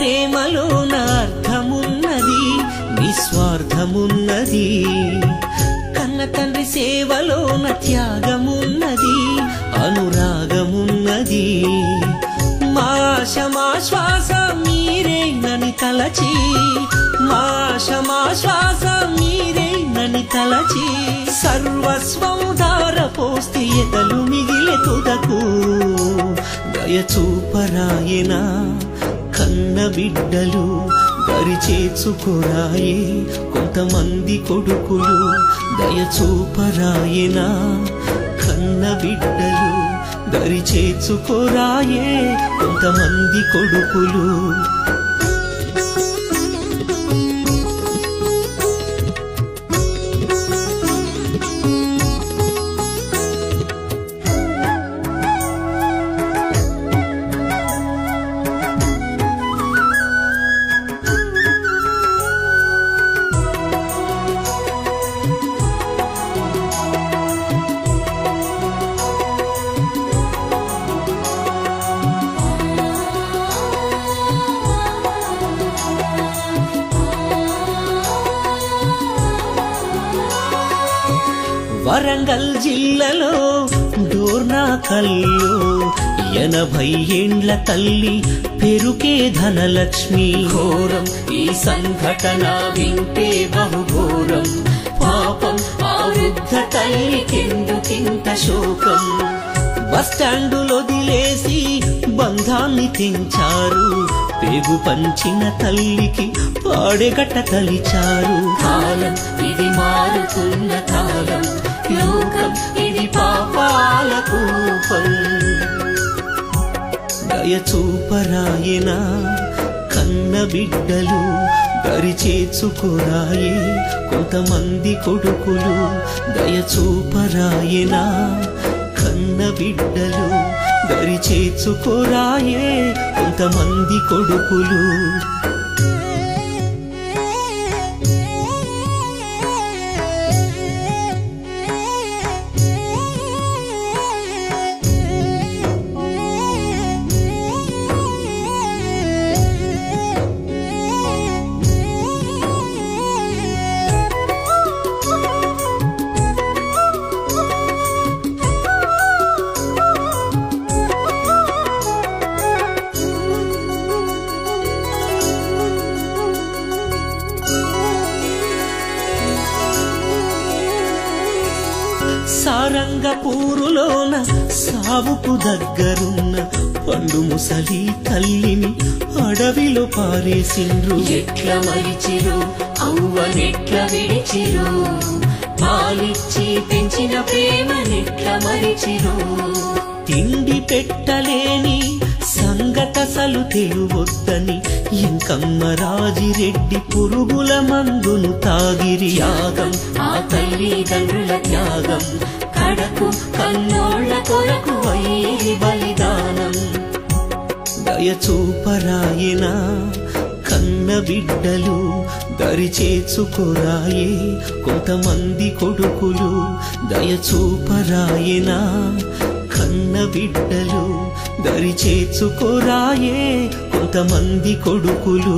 ప్రేమలోన అర్థమున్నది, నిస్వార్థమున్నది. కన్న తండ్రి సేవలోన త్యాగమున్నది, అనురాగమున్నది. మా ఆశ మా శ్వాస మీరేనని తలచి, మా ఆశ మా శ్వాస మీరేనని తలచి, సర్వస్వం ధారపోస్తే ఎదలు మిగిలే తుదకు. దయచూపరాయనా కన్న బిడ్డలు, దరిచేర్చుకోరాయే కొంతమంది కొడుకులు. దయచూపరాయనా కన్న బిడ్డలు, దరిచేర్చుకోరాయే కొంతమంది కొడుకులు. వరంగల్ జిల్లాలో డోర్నాకల్లో 80 ఏండ్ల తల్లి పెరుకే ధనలక్ష్మి. ఘోరం ఈ సంఘటన వింటే బహుఘోరం, పాపం ఆ వృద్ధ తల్లికెందుకింత శోకం. బస్టాండులో వదిలేసి బంధాన్ని తెంచారు, పేగు పంచిన తల్లికి పాడెగట్ట తలిచారు. కాలం ఇది మారుతున్న కాలం, లోకం ఇది పాపాల కూపం. దయచూపరాయనా కన్న బిడ్డలు, దరిచేర్చుకోరాయే కొంతమంది కొడుకులు. దయచూపరాయనా కన్న బిడ్డలు, దరిచేర్చుకోరాయే కొంతమంది కొడుకులు. సారంగపూరులోన సావుకు దగ్గరున్న పండు ముసలి తల్లిని అడవిలో పారేసిండ్రు. ఎట్ల మరిచిరు అవ్వనెట్ల విడిచిరు, పాలిచ్చి పెంచిన ప్రేమనెట్ల మరిచిరు. తిండి పెట్టలేని సంగతసలు తెలువొద్దని ఎంకమ్మ రాజిరెడ్డి పురుగుల మందును తాగిరి. త్యాగం ఆ తల్లిదండ్రుల త్యాగం, కడకు కన్నోళ్ళ కొరకు అయ్యి బలిదానం. దయచూపరాయనా కన్న బిడ్డలు, దరిచేర్చుకోరాయే కొంతమంది కొడుకులు. దయచూపరాయనా కన్న బిడ్డలు, దరిచేర్చుకోరాయే కొంతమంది కొడుకులు.